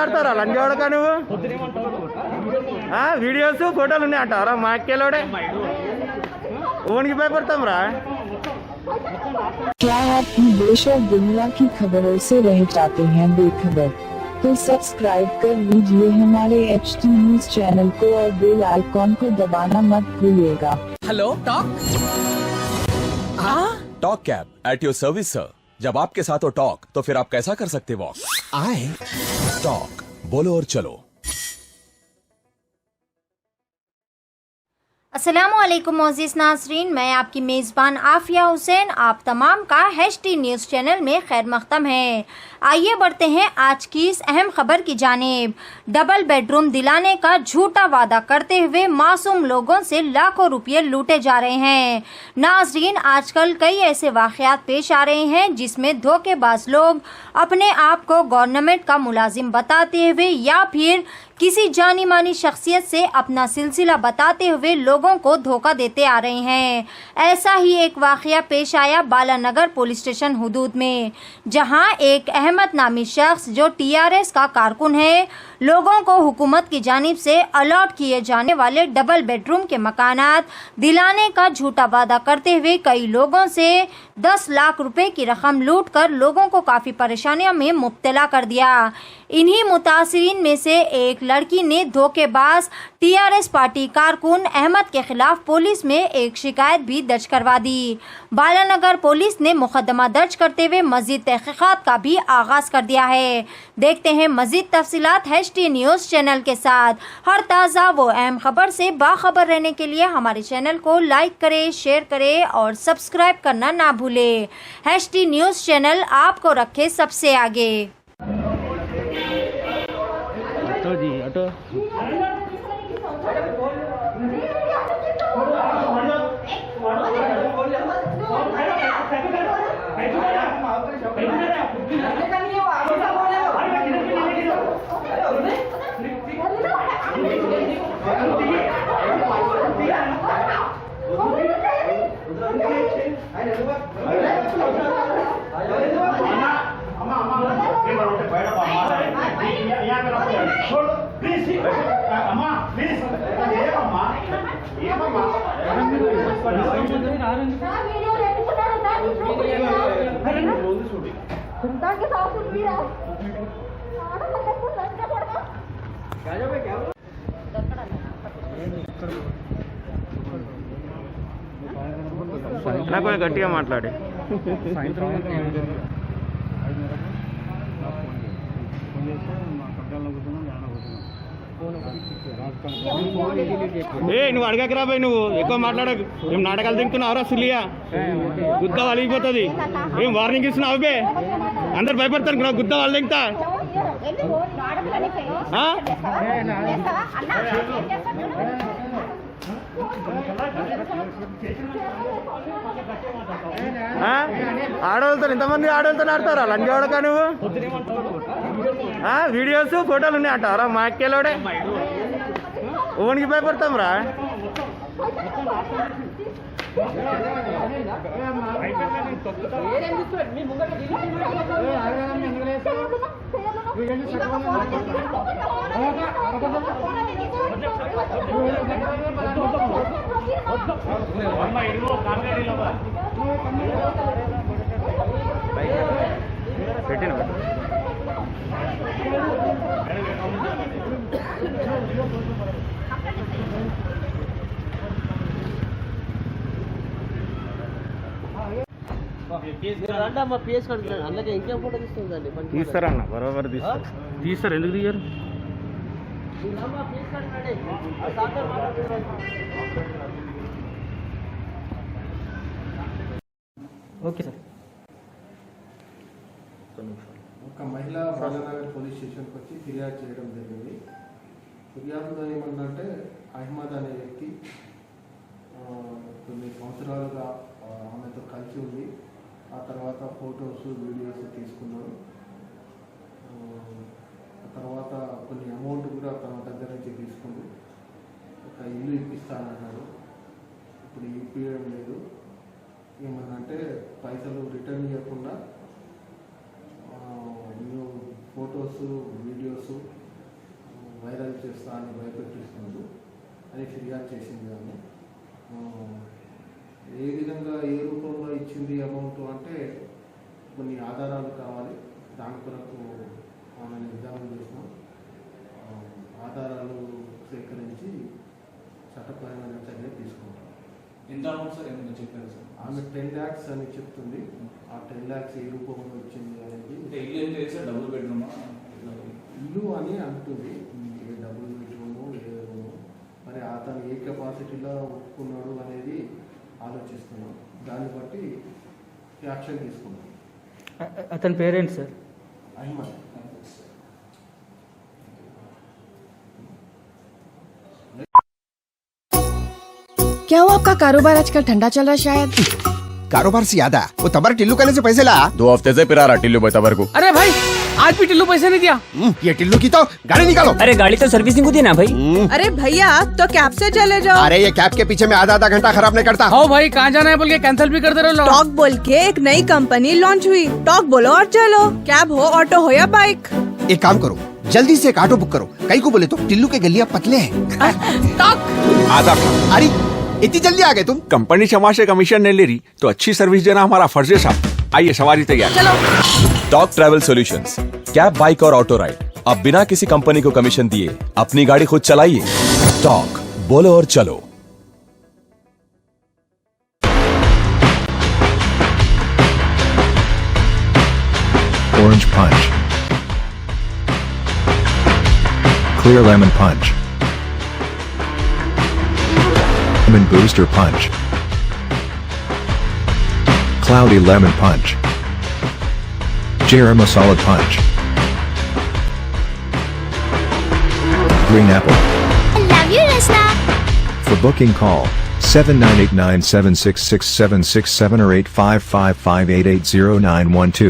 ఆడతారా లంజోడక నువ్వు వీడియోస్ ఫోటోలు ఉన్నాయి అంటారా మా అక్కేలోడే ఓనికి భయపడతాం రా क्या आप भी देश और दुनिया की खबरों से रह जाते हैं बेखबर तो सब्सक्राइब कर लीजिए हमारे HT न्यूज चैनल को और बेल आइकॉन को दबाना मत भूलिएगा। Hello talk talk cab at your service sir. जब आपके साथ हो टॉक तो फिर आप कैसा कर सकते वॉक आए टॉक बोलो और चलो। अस्सलामुअलैकुम मोअज़्ज़िज़ नाज़रीन, मैं आपकी मेज़बान आफिया हुसैन आप तमाम का HT न्यूज़ चैनल में खैर मक़दम है। आइए बढ़ते हैं आज की इस अहम खबर की जानिब। डबल बेडरूम दिलाने का झूठा वादा करते हुए मासूम लोगों से लाखों रुपये लूटे जा रहे हैं। नाज़रीन, आजकल कई ऐसे वाक़यात पेश आ रहे हैं जिसमें धोखेबाज लोग अपने आप को गवर्नमेंट का मुलाजिम बताते हुए या फिर किसी जानी मानी शख्सियत से अपना सिलसिला बताते हुए लोगों को धोखा देते आ रहे हैं। ऐसा ही एक वाक़या पेश आया बालानगर पुलिस स्टेशन हुदूद में, जहां एक अहमद नामी शख्स जो TRS का कारकुन है लोगों को हुकूमत की जानिब से अलॉट किए जाने वाले डबल बेडरूम के मकानात दिलाने का झूठा वादा करते हुए कई लोगों से 10 लाख रुपए की रकम लूट कर लोगों को काफ़ी परेशानियों में मुब्तला कर दिया। इन्हीं मुतासिरीन में से एक लड़की ने धोखेबाज TRS पार्टी कारकुन अहमद के खिलाफ पुलिस में एक शिकायत भी दर्ज करवा दी। बालानगर पुलिस ने मुकदमा दर्ज करते हुए मजीद तहकीकात का भी आगाज कर दिया है। देखते हैं मजीद तफसीलात HT न्यूज़ चैनल के साथ। हर ताज़ा व अहम खबर से बाखबर रहने के लिए हमारे चैनल को लाइक करें, शेयर करें और सब्सक्राइब करना ना भूलें। HT न्यूज़ चैनल आपको रखे सबसे आगे। ऑटो जी ऑटो నాకు గట్టిగా మాట్లాడి నువ్వు అడగకరా పోయి, నువ్వు ఎక్కువ మాట్లాడకు. ఏం నాటకాలు తింటున్నావురా సులియా, గుద్ద వలిగిపోతుంది. ఏం వార్నింగ్ ఇస్తున్నావు బే, అందరు భయపడతారు గుద్ద వాళ్ళు తింటా. ఆడవాళ్ళతో ఇంతమంది ఆడవాళ్ళతో ఆడతారా లంజోడక నువ్వు వీడియోస్ ఫోటోలు ఉన్నాయి అంటారా మా అక్కేలోడే ఓనికి భయపడతాం రా పెట్టిన తీస్తారన్న బరోబర్ తీస్తారు ఎందుకు తీయరు ఓకే సార్ ఒక మహిళ బాలానగర్ పోలీస్ స్టేషన్కి వచ్చి ఫిర్యాదు చేయడం జరిగింది. ఫిర్యాదులో ఏమన్నంటే అహ్మద్ అనే వ్యక్తి కొన్ని సంవత్సరాలుగా ఆమెతో కలిసి ఉంది. ఆ తర్వాత ఫొటోస్ వీడియోస్ తీసుకున్నాడు. ఆ తర్వాత కొన్ని అమౌంట్ కూడా తన దగ్గర నుంచి తీసుకుంది. ఒక ఇల్లు ఇప్పిస్తానన్నాడు. ఇప్పుడు ఇప్పించడం లేదు. ఏమన్నంటే పైసలు రిటర్న్ ఇవ్వకుండా ఫొటోస్ వీడియోస్ చేస్తా అని భయపెట్టిస్తుంది అని ఫిర్యాదు చేసింది. కానీ ఏ విధంగా ఏ రూపంలో ఇచ్చింది అమౌంట్ అంటే కొన్ని ఆధారాలు కావాలి. దాని కొరకు మనం విధానం చేసినాం. ఆధారాలు సేకరించి చట్టపరమైన చర్య తీసుకుంటాం. ఎంత అమౌంట్ సార్ ఏమైనా చెప్పారు సార్? ఆమె 10 lakhs అని చెప్తుంది. ఆ 10 lakhs ఏ రూపంలో వచ్చింది అనేది ఇల్లు ఏం లేదు సార్, డబుల్ బెడ్రూమా? ఇల్లు అని అంటుంది. ఏ డబుల్ బెడ్రూము ఏ రూము మరి అతను ఏ కెపాసిటీలో ఒప్పుకున్నాడు అనేది ఆలోచిస్తున్నాం. దాన్ని బట్టి యాక్షన్ తీసుకున్నాం. అతని పేరెంట్స్ సార్? అహ్మద్. क्या हुआ आपका कारोबार आजकल ठंडा चल रहा है शायद? कारोबार से याद है वो तबर टिल्लू कहने से पैसे ला। 2 हफ्ते से पिरा रहा टिल्लू बता को। अरे भाई आज भी टिल्लू पैसे नहीं दिया। ये टिल्लू की तो गाड़ी निकालो। अरे गाड़ी तो सर्विसिंग होती है ना भाई। अरे भैया तो कैब से चले जाओ। अरे ये कैब के पीछे में आधा घंटा खराब नहीं करता। हो भाई कहाँ जाना है बोल के कैंसिल भी करते रहो। टॉक बोल के एक नई कंपनी लॉन्च हुई। टॉक बोलो और चलो। कैब हो, ऑटो हो या बाइक। एक काम करो जल्दी से एक ऑटो बुक करो। कहीं को बोले तो टिल्लू के गलियां पतले हैं। आधा अरे इतनी जल्दी आ गए तुम? कंपनी क्षमा से कमीशन नहीं ले रही तो अच्छी सर्विस देना हमारा फर्ज है साहब। आइए सवारी तैयार। चलो। Talk travel solutions, cab, bike और ऑटो राइड, अब बिना किसी कंपनी को कमीशन दिए अपनी गाड़ी खुद चलाइए। टॉक, बोलो और चलो। Orange Punch, Clear Lemon Punch, Lemon Booster Punch, Cloudy Lemon Punch, Jerema Solid Punch, Green Apple. Love you, Rasna. For booking call 7989766767 or 8555880912.